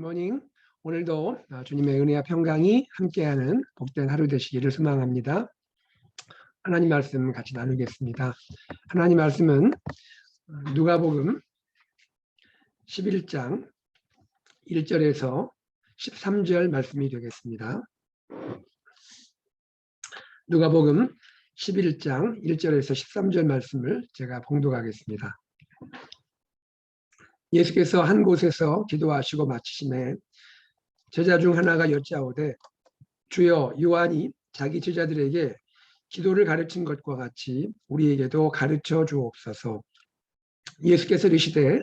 굿모닝. 오늘도 주님의 은혜와 평강이 함께하는 복된 하루 되시기를 소망합니다. 하나님 말씀 같이 나누겠습니다. 하나님 말씀은 누가복음 11장 1절에서 13절 말씀이 되겠습니다. 누가복음 11장 1절에서 13절 말씀을 제가 봉독하겠습니다. 예수께서 한 곳에서 기도하시고 마치심에 제자 중 하나가 여짜오되 주여, 요한이 자기 제자들에게 기도를 가르친 것과 같이 우리에게도 가르쳐 주옵소서. 예수께서 이르시되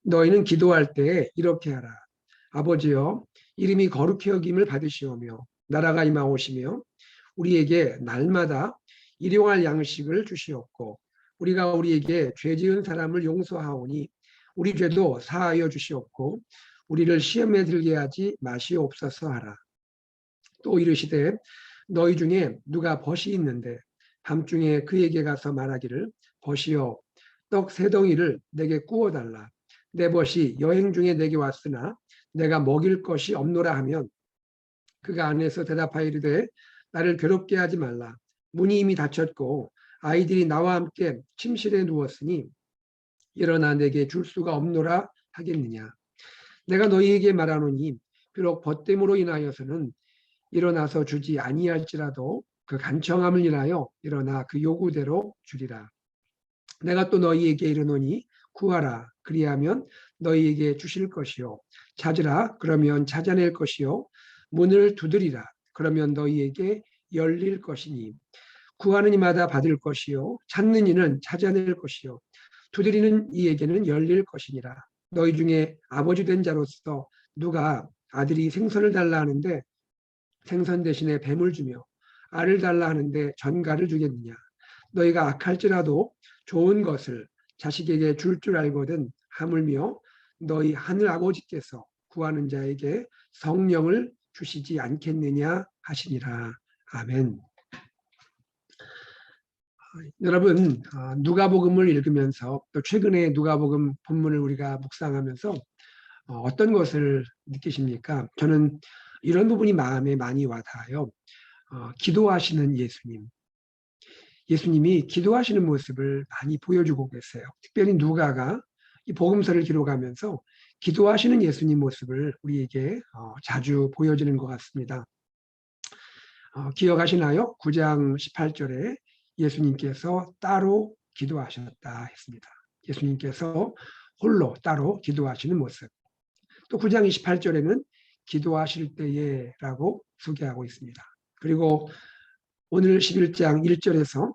너희는 기도할 때 이렇게 하라. 아버지여, 이름이 거룩히 여김을 받으시오며 나라가 임하오시며 우리에게 날마다 일용할 양식을 주시옵고 우리가 우리에게 죄 지은 사람을 용서하오니 우리 죄도 사하여 주시옵고 우리를 시험에 들게 하지 마시옵소서 하라. 또 이르시되 너희 중에 누가 벗이 있는데 밤중에 그에게 가서 말하기를 벗이여 떡 3덩이를 내게 구워달라. 내 벗이 여행 중에 내게 왔으나 내가 먹일 것이 없노라 하면 그가 안에서 대답하여 이르되 나를 괴롭게 하지 말라. 문이 이미 닫혔고 아이들이 나와 함께 침실에 누웠으니 일어나 내게 줄 수가 없노라 하겠느냐. 내가 너희에게 말하노니 비록 벗됨으로 인하여서는 일어나서 주지 아니할지라도 그 간청함을 인하여 일어나 그 요구대로 주리라. 내가 또 너희에게 이르노니 구하라. 그리하면 너희에게 주실 것이요. 찾으라. 그러면 찾아낼 것이요. 문을 두드리라. 그러면 너희에게 열릴 것이니 구하는 이마다 받을 것이요. 찾는 이는 찾아낼 것이요. 두드리는 이에게는 열릴 것이니라. 너희 중에 아버지 된 자로서 누가 아들이 생선을 달라 하는데 생선 대신에 뱀을 주며 알을 달라 하는데 전갈을 주겠느냐. 너희가 악할지라도 좋은 것을 자식에게 줄 줄 알거든 하물며 너희 하늘 아버지께서 구하는 자에게 성령을 주시지 않겠느냐 하시니라. 아멘. 여러분, 누가복음을 읽으면서 또 최근에 누가복음 본문을 우리가 묵상하면서 어떤 것을 느끼십니까? 저는 이런 부분이 마음에 많이 와닿아요. 기도하시는 예수님. 예수님이 기도하시는 모습을 많이 보여주고 계세요. 특별히 누가가 이 복음서를 기록하면서 기도하시는 예수님 모습을 우리에게 자주 보여주는 것 같습니다. 기억하시나요? 9장 18절에 예수님께서 따로 기도하셨다 했습니다. 예수님께서 홀로 따로 기도하시는 모습. 또 9장 28절에는 기도하실 때에라고 소개하고 있습니다. 그리고 오늘 11장 1절에서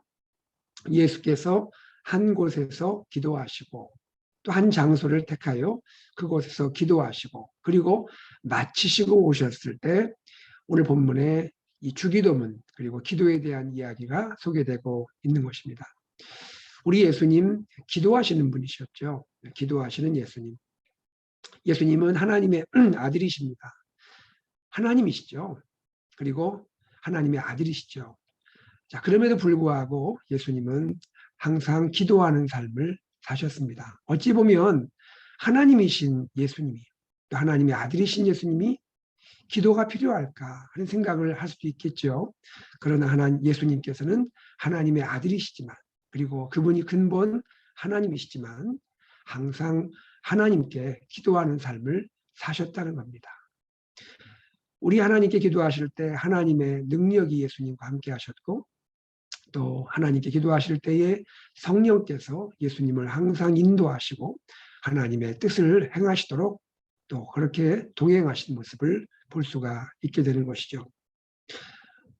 예수께서 한 곳에서 기도하시고 또 한 장소를 택하여 그곳에서 기도하시고 그리고 마치시고 오셨을 때 오늘 본문에 이 주기도문 그리고 기도에 대한 이야기가 소개되고 있는 것입니다. 우리 예수님 기도하시는 분이셨죠. 기도하시는 예수님. 예수님은 하나님의 아들이십니다. 하나님이시죠. 그리고 하나님의 아들이시죠. 자, 그럼에도 불구하고 예수님은 항상 기도하는 삶을 사셨습니다. 어찌 보면 하나님이신 예수님이 또 하나님의 아들이신 예수님이 기도가 필요할까 하는 생각을 할 수도 있겠죠. 그러나 예수님께서는 하나님의 아들이시지만 그리고 그분이 근본 하나님이시지만 항상 하나님께 기도하는 삶을 사셨다는 겁니다. 우리 하나님께 기도하실 때 하나님의 능력이 예수님과 함께 하셨고 또 하나님께 기도하실 때에 성령께서 예수님을 항상 인도하시고 하나님의 뜻을 행하시도록 또 그렇게 동행하신 모습을 볼 수가 있게 되는 것이죠.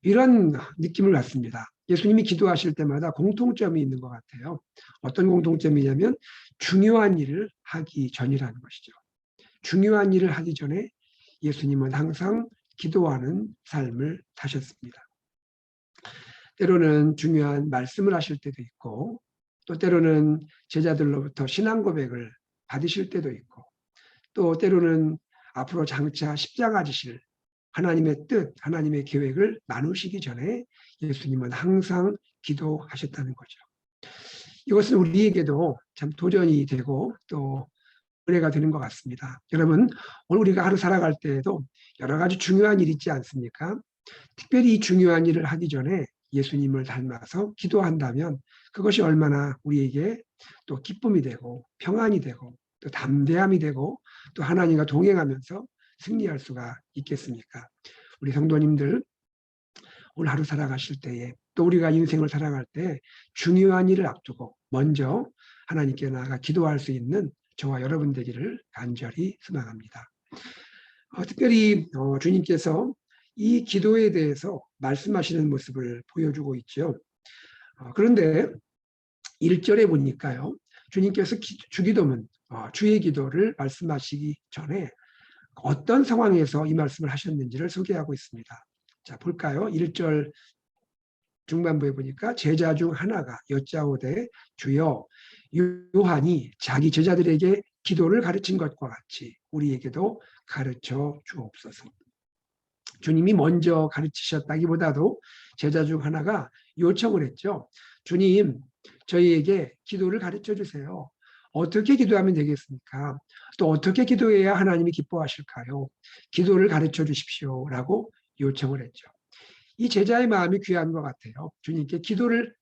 이런 느낌을 갖습니다. 예수님이 기도하실 때마다 공통점이 있는 것 같아요. 어떤 공통점이냐면 중요한 일을 하기 전이라는 것이죠. 중요한 일을 하기 전에 예수님은 항상 기도하는 삶을 사셨습니다. 때로는 중요한 말씀을 하실 때도 있고 또 때로는 제자들로부터 신앙 고백을 받으실 때도 있고 또 때로는 앞으로 장차 십자가 지실 하나님의 뜻, 하나님의 계획을 나누시기 전에 예수님은 항상 기도하셨다는 거죠. 이것은 우리에게도 참 도전이 되고 또 은혜가 되는 것 같습니다. 여러분, 오늘 우리가 하루 살아갈 때에도 여러 가지 중요한 일이 있지 않습니까? 특별히 이 중요한 일을 하기 전에 예수님을 닮아서 기도한다면 그것이 얼마나 우리에게 또 기쁨이 되고 평안이 되고 또 담대함이 되고 또 하나님과 동행하면서 승리할 수가 있겠습니까? 우리 성도님들 오늘 하루 살아가실 때에 또 우리가 인생을 살아갈 때 중요한 일을 앞두고 먼저 하나님께 나아가 기도할 수 있는 저와 여러분 되기를 간절히 소망합니다. 특별히 주님께서 이 기도에 대해서 말씀하시는 모습을 보여주고 있죠. 그런데 1절에 보니까요. 주님께서 주기도문, 주의 기도를 말씀하시기 전에 어떤 상황에서 이 말씀을 하셨는지를 소개하고 있습니다. 자, 볼까요? 1절 중반부에 보니까 제자 중 하나가 여짜오되 주여 요한이 자기 제자들에게 기도를 가르친 것과 같이 우리에게도 가르쳐 주옵소서. 주님이 먼저 가르치셨다기보다도 제자 중 하나가 요청을 했죠. 주님, 저희에게 기도를 가르쳐 주세요. 어떻게 기도하면 되겠습니까? 또 어떻게 기도해야 하나님이 기뻐하실까요? 기도를 가르쳐 주십시오. 라고 요청을 했죠. 이 제자의 마음이 귀한 것 같아요. 주님께 기도를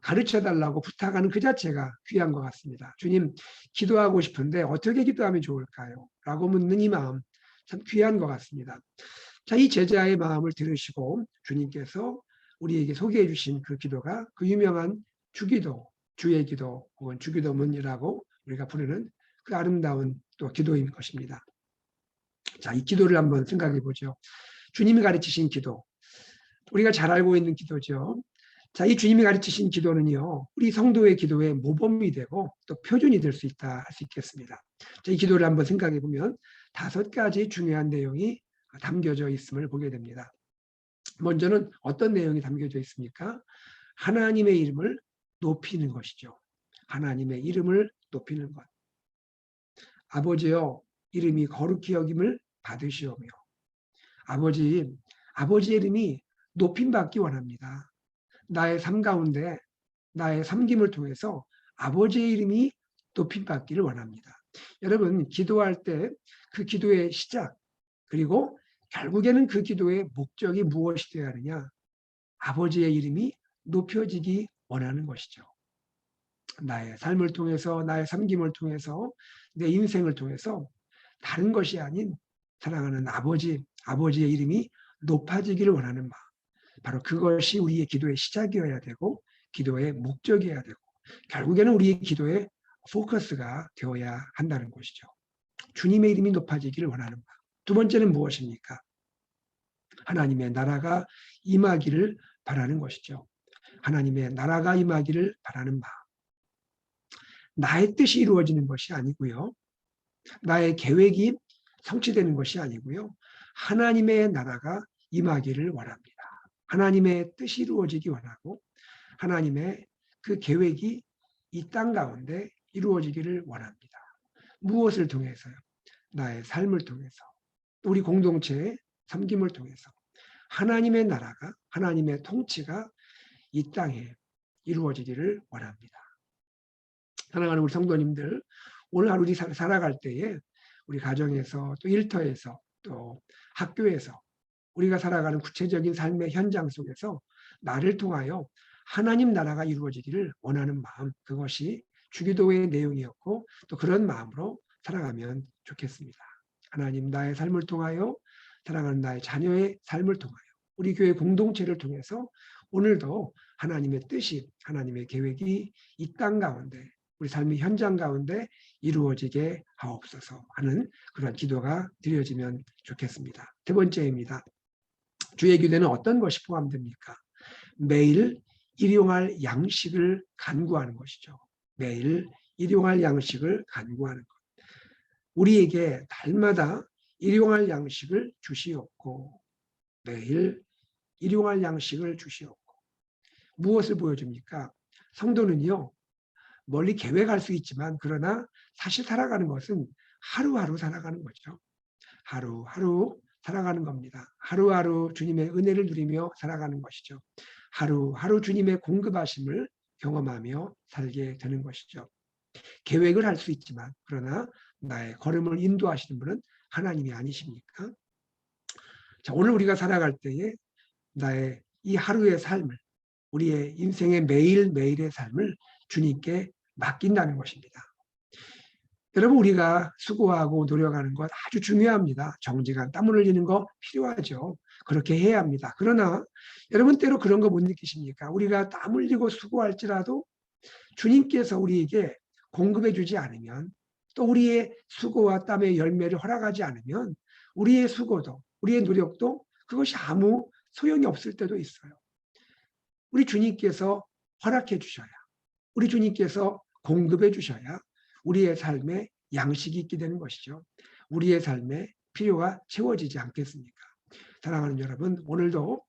가르쳐 달라고 부탁하는 그 자체가 귀한 것 같습니다. 주님, 기도하고 싶은데 어떻게 기도하면 좋을까요? 라고 묻는 이 마음 참 귀한 것 같습니다. 자, 이 제자의 마음을 들으시고 주님께서 우리에게 소개해 주신 그 기도가 그 유명한 주기도, 주의 기도 혹은 주기도문이라고 우리가 부르는 그 아름다운 또 기도인 것입니다. 자, 이 기도를 한번 생각해 보죠. 주님이 가르치신 기도, 우리가 잘 알고 있는 기도죠. 자, 이 주님이 가르치신 기도는요, 우리 성도의 기도의 모범이 되고 또 표준이 될 수 있다 할 수 있겠습니다. 자, 이 기도를 한번 생각해 보면 5가지 중요한 내용이 담겨져 있음을 보게 됩니다. 먼저는 어떤 내용이 담겨져 있습니까? 하나님의 이름을 높이는 것이죠. 하나님의 이름을 높이는 것. 아버지여, 이름이 거룩히 여김을 받으시오며. 아버지의 이름이 높임받기 원합니다. 나의 삶 가운데 나의 섬김을 통해서 아버지의 이름이 높임받기를 원합니다. 여러분, 기도할 때 그 기도의 시작 그리고 결국에는 그 기도의 목적이 무엇이 되어야 하느냐? 아버지의 이름이 높여지기 원하는 것이죠. 나의 삶을 통해서 나의 섬김을 통해서 내 인생을 통해서 다른 것이 아닌 사랑하는 아버지의 이름이 높아지기를 원하는 마음. 바로 그것이 우리의 기도의 시작이어야 되고 기도의 목적이어야 되고 결국에는 우리의 기도의 포커스가 되어야 한다는 것이죠. 주님의 이름이 높아지기를 원하는 마음. 두 번째는 무엇입니까? 하나님의 나라가 임하기를 바라는 것이죠. 하나님의 나라가 임하기를 바라는 마음. 나의 뜻이 이루어지는 것이 아니고요. 나의 계획이 성취되는 것이 아니고요. 하나님의 나라가 임하기를 원합니다. 하나님의 뜻이 이루어지기 원하고 하나님의 그 계획이 이 땅 가운데 이루어지기를 원합니다. 무엇을 통해서요? 나의 삶을 통해서, 우리 공동체의 섬김을 통해서 하나님의 나라가, 하나님의 통치가 이 땅에 이루어지기를 원합니다. 사랑하는 우리 성도님들, 오늘 하루 우리 살아갈 때에 우리 가정에서 또 일터에서 또 학교에서 우리가 살아가는 구체적인 삶의 현장 속에서 나를 통하여 하나님 나라가 이루어지기를 원하는 마음, 그것이 주기도의 내용이었고 또 그런 마음으로 살아가면 좋겠습니다. 하나님, 나의 삶을 통하여 사랑하는 나의 자녀의 삶을 통하여 우리 교회 공동체를 통해서 오늘도 하나님의 뜻이, 하나님의 계획이 이 땅 가운데 우리 삶의 현장 가운데 이루어지게 하옵소서 하는 그런 기도가 드려지면 좋겠습니다. 세 번째입니다. 주의 기도에는 어떤 것이 포함됩니까? 매일 일용할 양식을 간구하는 것이죠. 매일 일용할 양식을 간구하는 것. 우리에게 날마다 일용할 양식을 주시옵고 매일 일용할 양식을 주시옵고 무엇을 보여줍니까? 성도는요. 멀리 계획할 수 있지만 그러나 사실 살아가는 것은 하루하루 살아가는 거죠. 하루하루 살아가는 겁니다. 하루하루 주님의 은혜를 누리며 살아가는 것이죠. 하루하루 주님의 공급하심을 경험하며 살게 되는 것이죠. 계획을 할 수 있지만 그러나 나의 걸음을 인도하시는 분은 하나님이 아니십니까? 자, 오늘 우리가 살아갈 때에 나의 이 하루의 삶을, 우리의 인생의 매일매일의 삶을 주님께 맡긴다는 것입니다. 여러분, 우리가 수고하고 노력하는 것 아주 중요합니다. 정직한 땀을 흘리는 거 필요하죠. 그렇게 해야 합니다. 그러나 여러분 때로 그런 거 못 느끼십니까? 우리가 땀 흘리고 수고할지라도 주님께서 우리에게 공급해 주지 않으면, 또 우리의 수고와 땀의 열매를 허락하지 않으면 우리의 수고도, 우리의 노력도 그것이 아무 소용이 없을 때도 있어요. 우리 주님께서 허락해 주셔야, 우리 주님께서 공급해 주셔야 우리의 삶에 양식이 있게 되는 것이죠. 우리의 삶에 필요가 채워지지 않겠습니까? 사랑하는 여러분, 오늘도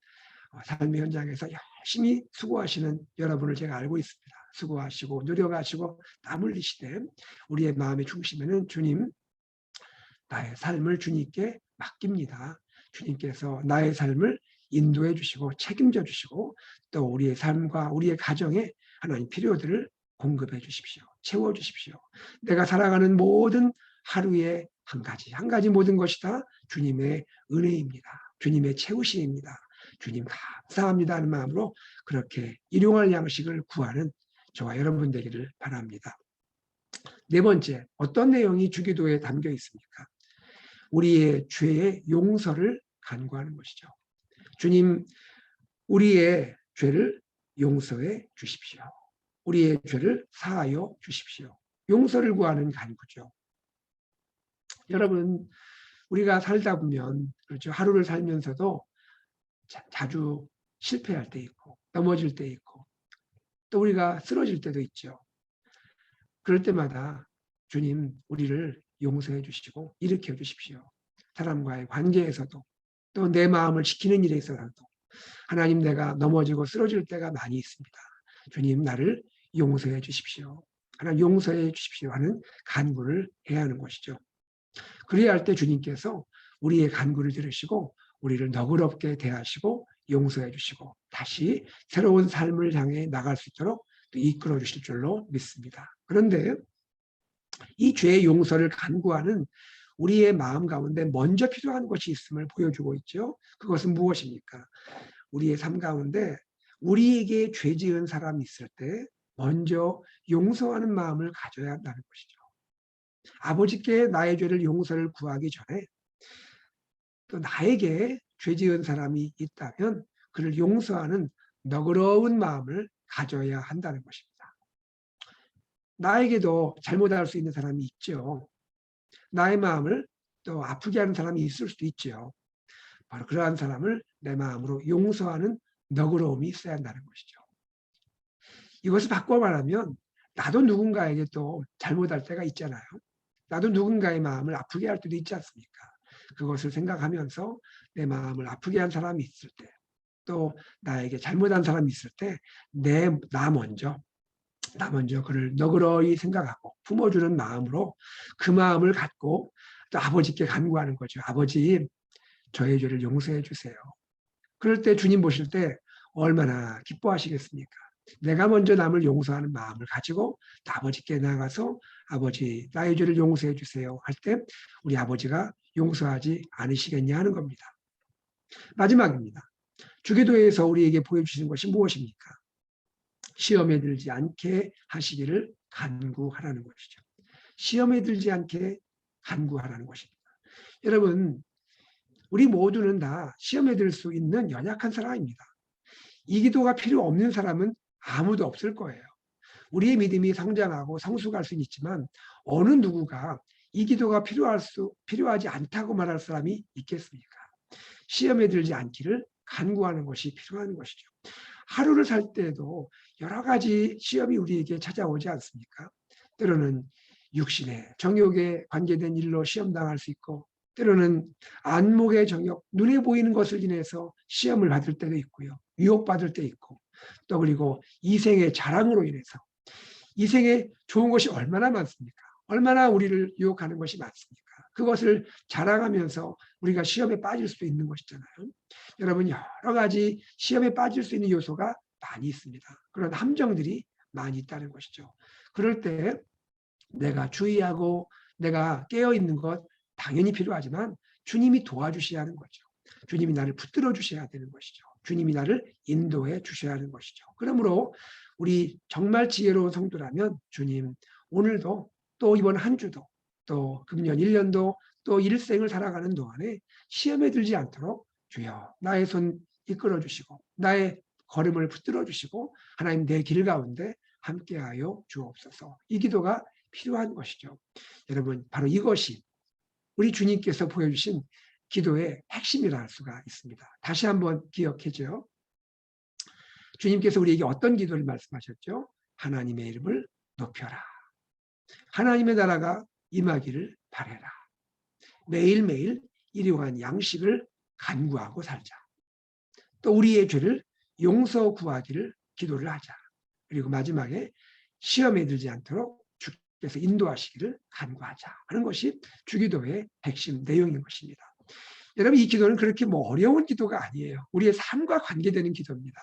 삶의 현장에서 열심히 수고하시는 여러분을 제가 알고 있습니다. 수고하시고 노력하시고 땀 흘리시되 우리의 마음의 중심에는 주님, 나의 삶을 주님께 맡깁니다. 주님께서 나의 삶을 인도해 주시고 책임져 주시고 또 우리의 삶과 우리의 가정에 하나님 필요들을 공급해 주십시오. 채워 주십시오. 내가 살아가는 모든 하루의 한 가지 모든 것이 다 주님의 은혜입니다. 주님의 채우심입니다. 주님 감사합니다 하는 마음으로 그렇게 일용할 양식을 구하는 저와 여러분 되기를 바랍니다. 네 번째, 어떤 내용이 주기도에 담겨 있습니까? 우리의 죄의 용서를 간구하는 것이죠. 주님, 우리의 죄를 용서해 주십시오. 우리의 죄를 사하여 주십시오. 용서를 구하는 간구죠. 여러분, 우리가 살다 보면 그렇죠. 하루를 살면서도 자주 실패할 때 있고 넘어질 때 있고 또 우리가 쓰러질 때도 있죠. 그럴 때마다 주님, 우리를 용서해 주시고 일으켜 주십시오. 사람과의 관계에서도 또 내 마음을 지키는 일에 있어서도 하나님, 내가 넘어지고 쓰러질 때가 많이 있습니다. 주님, 나를 용서해 주십시오. 하나님, 용서해 주십시오 하는 간구를 해야 하는 것이죠. 그래야 할 때 주님께서 우리의 간구를 들으시고 우리를 너그럽게 대하시고 용서해 주시고 다시 새로운 삶을 향해 나갈 수 있도록 이끌어 주실 줄로 믿습니다. 그런데 이 죄의 용서를 간구하는 우리의 마음 가운데 먼저 필요한 것이 있음을 보여주고 있죠. 그것은 무엇입니까? 우리의 삶 가운데 우리에게 죄 지은 사람이 있을 때 먼저 용서하는 마음을 가져야 한다는 것이죠. 아버지께 나의 죄를 용서를 구하기 전에 또 나에게 죄 지은 사람이 있다면 그를 용서하는 너그러운 마음을 가져야 한다는 것입니다. 나에게도 잘못할 수 있는 사람이 있죠. 나의 마음을 또 아프게 하는 사람이 있을 수도 있죠. 바로 그러한 사람을 내 마음으로 용서하는 너그러움이 있어야 한다는 것이죠. 이것을 바꿔 말하면 나도 누군가에게 또 잘못할 때가 있잖아요. 나도 누군가의 마음을 아프게 할 때도 있지 않습니까? 그것을 생각하면서 내 마음을 아프게 한 사람이 있을 때, 또 나에게 잘못한 사람이 있을 때 나 먼저 그를 너그러이 생각하고 품어주는 마음으로 그 마음을 갖고 또 아버지께 간구하는 거죠. 아버지, 저의 죄를 용서해 주세요. 그럴 때 주님 보실 때 얼마나 기뻐하시겠습니까? 내가 먼저 남을 용서하는 마음을 가지고 아버지께 나가서 아버지, 나의 죄를 용서해 주세요 할 때 우리 아버지가 용서하지 않으시겠냐 하는 겁니다. 마지막입니다. 주기도에서 우리에게 보여주시는 것이 무엇입니까? 시험에 들지 않게 하시기를 간구하라는 것이죠. 시험에 들지 않게 간구하라는 것입니다. 여러분, 우리 모두는 다 시험에 들 수 있는 연약한 사람입니다. 이 기도가 필요 없는 사람은 아무도 없을 거예요. 우리의 믿음이 성장하고 성숙할 수는 있지만 어느 누구가 이 기도가 필요하지 않다고 말할 사람이 있겠습니까? 시험에 들지 않기를 간구하는 것이 필요한 것이죠. 하루를 살 때에도 여러 가지 시험이 우리에게 찾아오지 않습니까? 때로는 육신의 정욕에 관계된 일로 시험당할 수 있고 때로는 안목의 정욕, 눈에 보이는 것을 인해서 시험을 받을 때도 있고요. 유혹받을 때 있고 또 그리고 이생의 자랑으로 인해서 이생에 좋은 것이 얼마나 많습니까? 얼마나 우리를 유혹하는 것이 많습니까? 그것을 자랑하면서 우리가 시험에 빠질 수도 있는 것이잖아요. 여러분, 여러 가지 시험에 빠질 수 있는 요소가 많이 있습니다. 그런 함정들이 많이 있다는 것이죠. 그럴 때 내가 주의하고 내가 깨어있는 것 당연히 필요하지만 주님이 도와주셔야 하는 거죠. 주님이 나를 붙들어 주셔야 되는 것이죠. 주님이 나를 인도해 주셔야 하는 것이죠. 그러므로 우리 정말 지혜로운 성도라면 주님 오늘도 또 이번 한 주도 또 금년 1년도 또 일생을 살아가는 동안에 시험에 들지 않도록 주여 나의 손 이끌어 주시고 나의 걸음을 붙들어 주시고 하나님 내 길 가운데 함께하여 주옵소서. 이 기도가 필요한 것이죠. 여러분 바로 이것이 우리 주님께서 보여주신 기도의 핵심이라 할 수가 있습니다. 다시 한번 기억해줘요. 주님께서 우리에게 어떤 기도를 말씀하셨죠? 하나님의 이름을 높여라. 하나님의 나라가 임하기를 바라라. 매일매일 일용한 양식을 간구하고 살자. 또 우리의 죄를 용서 구하기를 기도를 하자. 그리고 마지막에 시험에 들지 않도록 주께서 인도하시기를 간구하자 하는 것이 주기도의 핵심 내용인 것입니다. 여러분 이 기도는 그렇게 어려운 기도가 아니에요. 우리의 삶과 관계되는 기도입니다.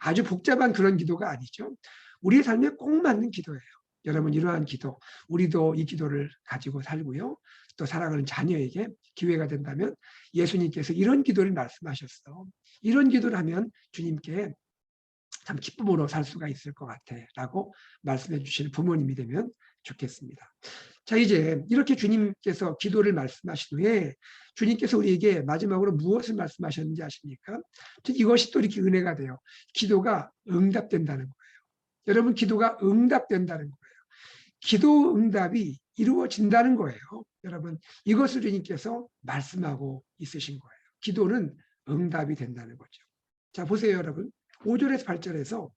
아주 복잡한 그런 기도가 아니죠. 우리의 삶에 꼭 맞는 기도예요. 여러분 이러한 기도, 우리도 이 기도를 가지고 살고요. 또 사랑하는 자녀에게 기회가 된다면 예수님께서 이런 기도를 말씀하셨어. 이런 기도를 하면 주님께 참 기쁨으로 살 수가 있을 것 같아 라고 말씀해 주시는 부모님이 되면 좋겠습니다. 자 이제 이렇게 주님께서 기도를 말씀하신 후에 주님께서 우리에게 마지막으로 무엇을 말씀하셨는지 아십니까? 이것이 또 이렇게 은혜가 돼요. 기도가 응답된다는 거예요. 여러분 기도가 응답된다는 거예요. 기도 응답이 이루어진다는 거예요. 여러분 이것을 주님께서 말씀하고 있으신 거예요. 기도는 응답이 된다는 거죠. 자 보세요 여러분. 5절에서 8절에서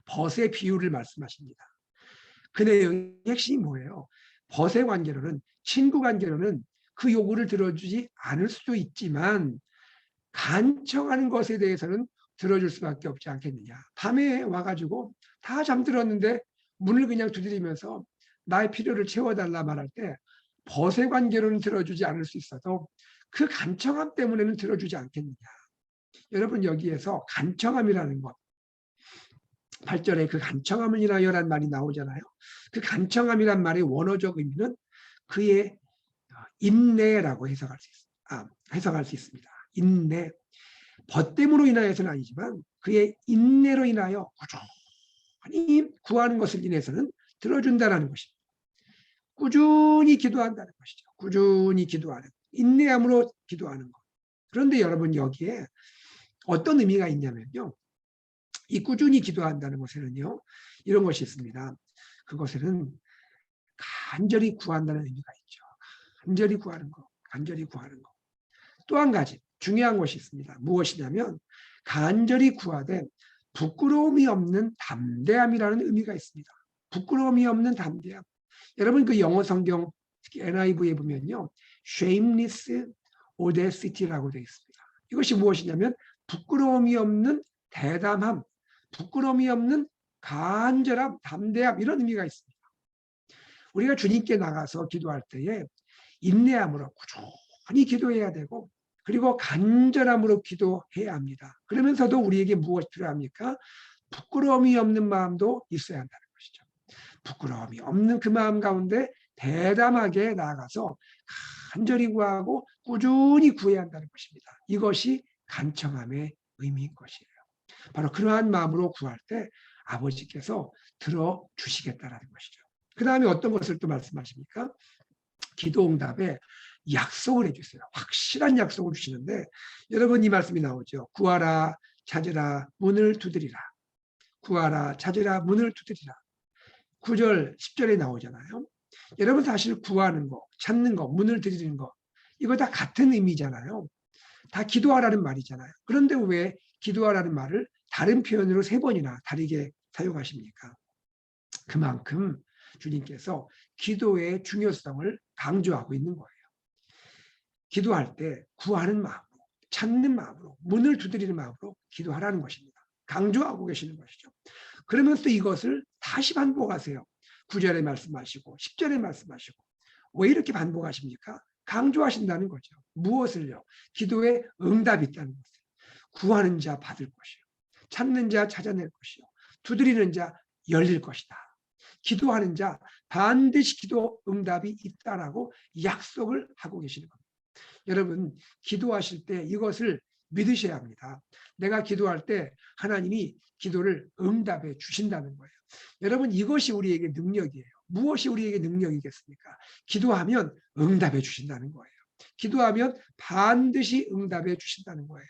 벗의 비유를 말씀하십니다. 그 내용의 핵심이 뭐예요? 벗의 관계로는 친구 관계로는 그 요구를 들어주지 않을 수도 있지만 간청하는 것에 대해서는 들어줄 수밖에 없지 않겠느냐. 밤에 와가지고 다 잠들었는데 문을 그냥 두드리면서 나의 필요를 채워달라 말할 때 벗의 관계로는 들어주지 않을 수 있어도 그 간청함 때문에는 들어주지 않겠느냐. 여러분 여기에서 간청함이라는 것 8절에 그 간청함을 인하여라는 말이 나오잖아요. 그 간청함이란 말의 원어적 의미는 그의 인내라고 해석할 수 있습니다. 인내. 벗됨으로 인하여서는 아니지만 그의 인내로 인하여 꾸준히 구하는 것을 인해서는 들어준다는 것입니다. 꾸준히 기도한다는 것이죠. 꾸준히 기도하는 인내함으로 기도하는 것. 그런데 여러분 여기에 어떤 의미가 있냐면요. 이 꾸준히 기도한다는 것에는요. 이런 것이 있습니다. 그것에는 간절히 구한다는 의미가 있죠. 간절히 구하는 것. 간절히 구하는 것. 또 한 가지 중요한 것이 있습니다. 무엇이냐면 간절히 구하되 부끄러움이 없는 담대함이라는 의미가 있습니다. 부끄러움이 없는 담대함. 여러분 그 영어 성경 특히 NIV에 보면요. shameless audacity라고 되어 있습니다. 이것이 무엇이냐면 부끄러움이 없는 대담함, 부끄러움이 없는 간절함, 담대함 이런 의미가 있습니다. 우리가 주님께 나가서 기도할 때에 인내함으로 꾸준히 기도해야 되고 그리고 간절함으로 기도해야 합니다. 그러면서도 우리에게 무엇이 필요합니까? 부끄러움이 없는 마음도 있어야 한다는 것이죠. 부끄러움이 없는 그 마음 가운데 대담하게 나아가서 간절히 구하고 꾸준히 구해야 한다는 것입니다. 이것이 간청함의 의미인 것이에요. 바로 그러한 마음으로 구할 때 아버지께서 들어주시겠다라는 것이죠. 그 다음에 어떤 것을 또 말씀하십니까? 기도응답에 약속을 해주세요. 확실한 약속을 주시는데 여러분 이 말씀이 나오죠. 구하라 찾으라 문을 두드리라. 구하라 찾으라 문을 두드리라. 9절 10절에 나오잖아요. 여러분 사실 구하는 거 찾는 거 문을 두드리는 거 이거 다 같은 의미잖아요. 다 기도하라는 말이잖아요. 그런데 왜 기도하라는 말을 다른 표현으로 3번이나 다르게 사용하십니까? 그만큼 주님께서 기도의 중요성을 강조하고 있는 거예요. 기도할 때 구하는 마음으로, 찾는 마음으로, 문을 두드리는 마음으로 기도하라는 것입니다. 강조하고 계시는 것이죠. 그러면서 이것을 다시 반복하세요. 9절에 말씀하시고 10절에 말씀하시고 왜 이렇게 반복하십니까? 강조하신다는 거죠. 무엇을요? 기도에 응답이 있다는 것을. 구하는 자 받을 것이요. 찾는 자 찾아낼 것이요. 두드리는 자 열릴 것이다. 기도하는 자 반드시 기도 응답이 있다라고 약속을 하고 계시는 겁니다. 여러분, 기도하실 때 이것을 믿으셔야 합니다. 내가 기도할 때 하나님이 기도를 응답해 주신다는 거예요. 여러분, 이것이 우리에게 능력이에요. 무엇이 우리에게 능력이겠습니까? 기도하면 응답해 주신다는 거예요. 기도하면 반드시 응답해 주신다는 거예요.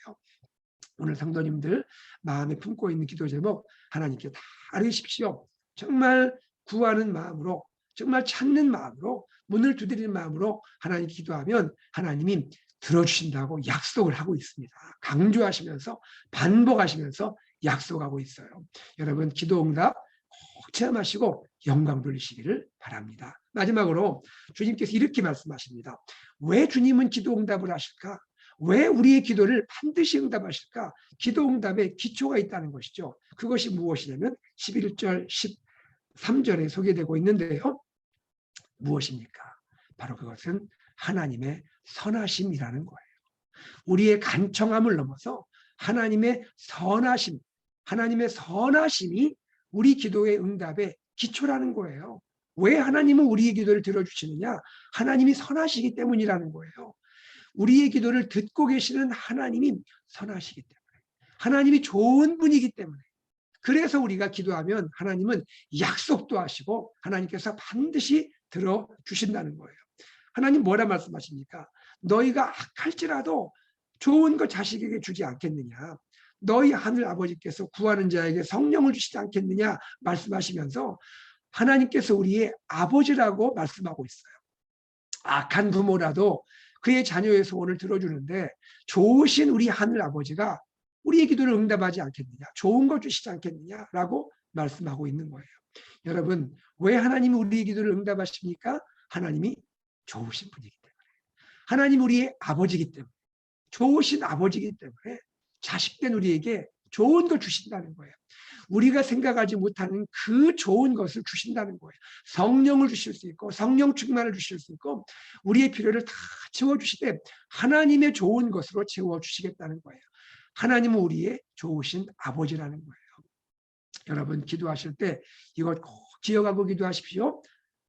오늘 성도님들 마음에 품고 있는 기도 제목 하나님께 다 알리십시오. 정말 구하는 마음으로, 정말 찾는 마음으로, 문을 두드리는 마음으로 하나님 기도하면 하나님이 들어주신다고 약속을 하고 있습니다. 강조하시면서 반복하시면서 약속하고 있어요. 여러분, 기도 응답 꼭 체험하시고 영광 돌리시기를 바랍니다. 마지막으로 주님께서 이렇게 말씀하십니다. 왜 주님은 기도 응답을 하실까? 왜 우리의 기도를 반드시 응답하실까? 기도 응답에 기초가 있다는 것이죠. 그것이 무엇이냐면 11절, 13절에 소개되고 있는데요. 무엇입니까? 바로 그것은 하나님의 선하심이라는 거예요. 우리의 간청함을 넘어서 하나님의 선하심, 하나님의 선하심이 우리 기도의 응답의 기초라는 거예요. 왜 하나님은 우리의 기도를 들어주시느냐? 하나님이 선하시기 때문이라는 거예요. 우리의 기도를 듣고 계시는 하나님이 선하시기 때문에, 하나님이 좋은 분이기 때문에, 그래서 우리가 기도하면 하나님은 약속도 하시고 하나님께서 반드시 들어주신다는 거예요. 하나님 뭐라 말씀하십니까? 너희가 악할지라도 좋은 것 자식에게 주지 않겠느냐? 너희 하늘 아버지께서 구하는 자에게 성령을 주시지 않겠느냐? 말씀하시면서 하나님께서 우리의 아버지라고 말씀하고 있어요. 악한 부모라도 그의 자녀의 소원을 들어주는데 좋으신 우리 하늘 아버지가 우리의 기도를 응답하지 않겠느냐, 좋은 것 주시지 않겠느냐라고 말씀하고 있는 거예요. 여러분, 왜 하나님이 우리의 기도를 응답하십니까? 하나님이 좋으신 분이기 때문에, 하나님 우리의 아버지이기 때문에, 좋으신 아버지이기 때문에 자식된 우리에게 좋은 걸 주신다는 거예요. 우리가 생각하지 못하는 그 좋은 것을 주신다는 거예요. 성령을 주실 수 있고 성령 충만을 주실 수 있고 우리의 필요를 다 채워주시되 하나님의 좋은 것으로 채워주시겠다는 거예요. 하나님은 우리의 좋으신 아버지라는 거예요. 여러분, 기도하실 때 이것 꼭 기억하고 기도하십시오.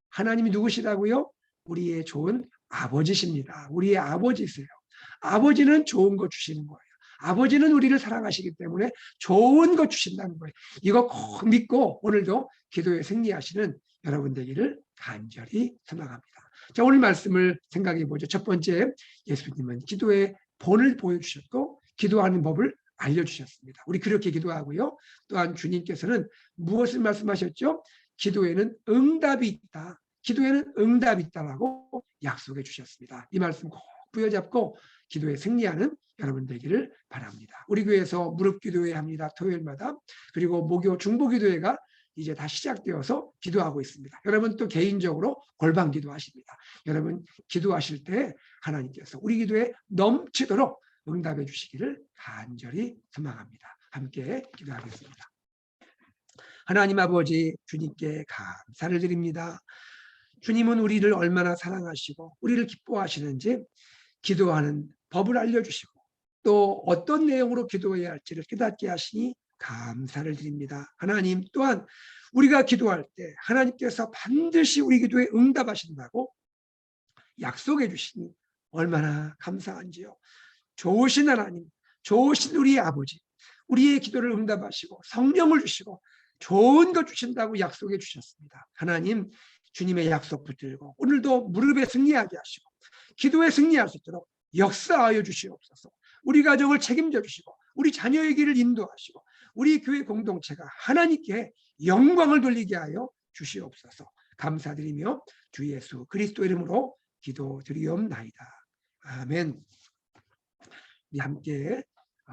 하나님이 누구시라고요? 우리의 좋은 아버지십니다. 우리의 아버지세요. 아버지는 좋은 거 주시는 거예요. 아버지는 우리를 사랑하시기 때문에 좋은 것 주신다는 거예요. 이거 꼭 믿고 오늘도 기도에 승리하시는 여러분 되기를 간절히 소망합니다. 자, 오늘 말씀을 생각해 보죠. 첫 번째, 예수님은 기도의 본을 보여주셨고 기도하는 법을 알려주셨습니다. 우리 그렇게 기도하고요. 또한 주님께서는 무엇을 말씀하셨죠? 기도에는 응답이 있다. 기도에는 응답이 있다라고 약속해 주셨습니다. 이 말씀 꼭 부여잡고 기도에 승리하는 여러분 되기를 바랍니다. 우리 교회에서 무릎 기도회 합니다. 토요일마다. 그리고 목요 중보 기도회가 이제 다 시작되어서 기도하고 있습니다. 여러분 또 개인적으로 골방 기도하십니다. 여러분 기도하실 때 하나님께서 우리 기도에 넘치도록 응답해 주시기를 간절히 소망합니다. 함께 기도하겠습니다. 하나님 아버지, 주님께 감사를 드립니다. 주님은 우리를 얼마나 사랑하시고 우리를 기뻐하시는지 기도하는 법을 알려주시고 또 어떤 내용으로 기도해야 할지를 깨닫게 하시니 감사를 드립니다. 하나님, 또한 우리가 기도할 때 하나님께서 반드시 우리 기도에 응답하신다고 약속해 주시니 얼마나 감사한지요. 좋으신 하나님, 좋으신 우리의 아버지, 우리의 기도를 응답하시고 성령을 주시고 좋은 것 주신다고 약속해 주셨습니다. 하나님, 주님의 약속 붙들고 오늘도 무릎에 승리하게 하시고 기도에 승리할 수 있도록 역사하여 주시옵소서. 우리 가정을 책임져 주시고 우리 자녀의 길을 인도하시고 우리 교회 공동체가 하나님께 영광을 돌리게 하여 주시옵소서. 감사드리며 주 예수 그리스도 이름으로 기도드리옵나이다. 아멘. 우리 함께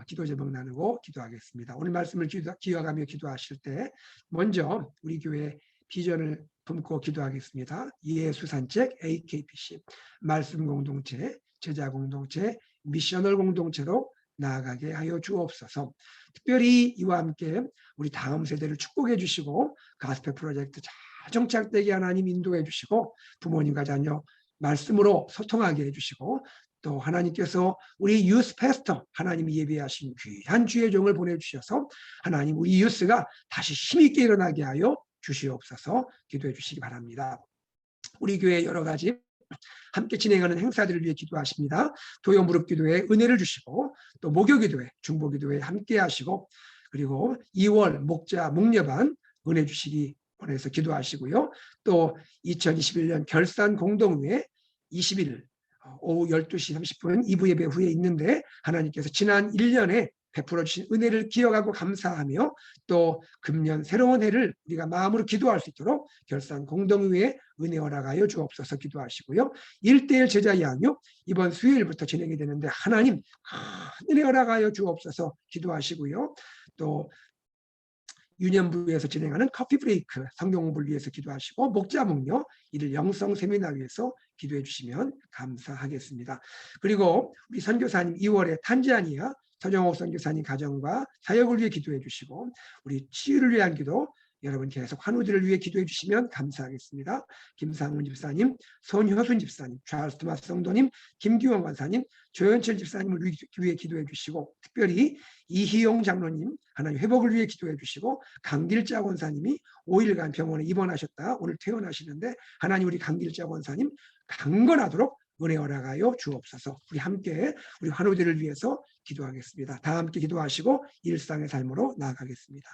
기도 제목 나누고 기도하겠습니다. 오늘 말씀을 기억하며 기도하실 때 먼저 우리 교회 비전을 품고 기도하겠습니다. 예수 산책 AKPC 말씀 공동체, 제자 공동체, 미셔널 공동체로 나아가게 하여 주옵소서. 특별히 이와 함께 우리 다음 세대를 축복해 주시고 가스펠 프로젝트 잘 정착되게 하나님 인도해 주시고 부모님과 자녀 말씀으로 소통하게 해주시고 또 하나님께서 우리 유스 패스터 하나님이 예배하신 귀한 주의 종을 보내주셔서 하나님 우리 유스가 다시 힘있게 일어나게 하여 주시옵소서 기도해 주시기 바랍니다. 우리 교회 여러 가지 함께 진행하는 행사들을 위해 기도하십니다. 도요 무릎 기도에 은혜를 주시고 또 목요 기도에 중보 기도에 함께 하시고 그리고 2월 목자 목려반 은혜 주시기 원해서 기도하시고요. 또 2021년 결산 공동회 20일 오후 12시 30분 2부 예배 후에 있는데 하나님께서 지난 1년에 베풀어 주신 은혜를 기억하고 감사하며 또 금년 새로운 해를 우리가 마음으로 기도할 수 있도록 결산 공동회에 은혜 허락하여 주옵소서 기도하시고요. 1:1 제자 양육 이번 수요일부터 진행이 되는데 하나님 은혜 허락하여 주옵소서 기도하시고요. 또 유년부에서 진행하는 커피 브레이크 성경 공부를 위해서 기도하시고 목자 목녀 이를 영성 세미나 위해서 기도해 주시면 감사하겠습니다. 그리고 우리 선교사님 2월에 탄자니아 서정옥 선교사님 가정과 사역을 위해 기도해 주시고 우리 치유를 위한 기도 여러분 계속 환우들을 위해 기도해 주시면 감사하겠습니다. 김상훈 집사님, 손효순 집사님, 찰스 토마스 성도님, 김기원 관사님, 조현철 집사님을 위해 기도해 주시고 특별히 이희용 장로님 하나님 회복을 위해 기도해 주시고 강길자 권사님이 5일간 병원에 입원하셨다 오늘 퇴원하시는데 하나님 우리 강길자 권사님 강건하도록 은혜 허락하여 주옵소서. 우리 함께 우리 환우들을 위해서 기도하겠습니다. 다 함께 기도하시고 일상의 삶으로 나아가겠습니다.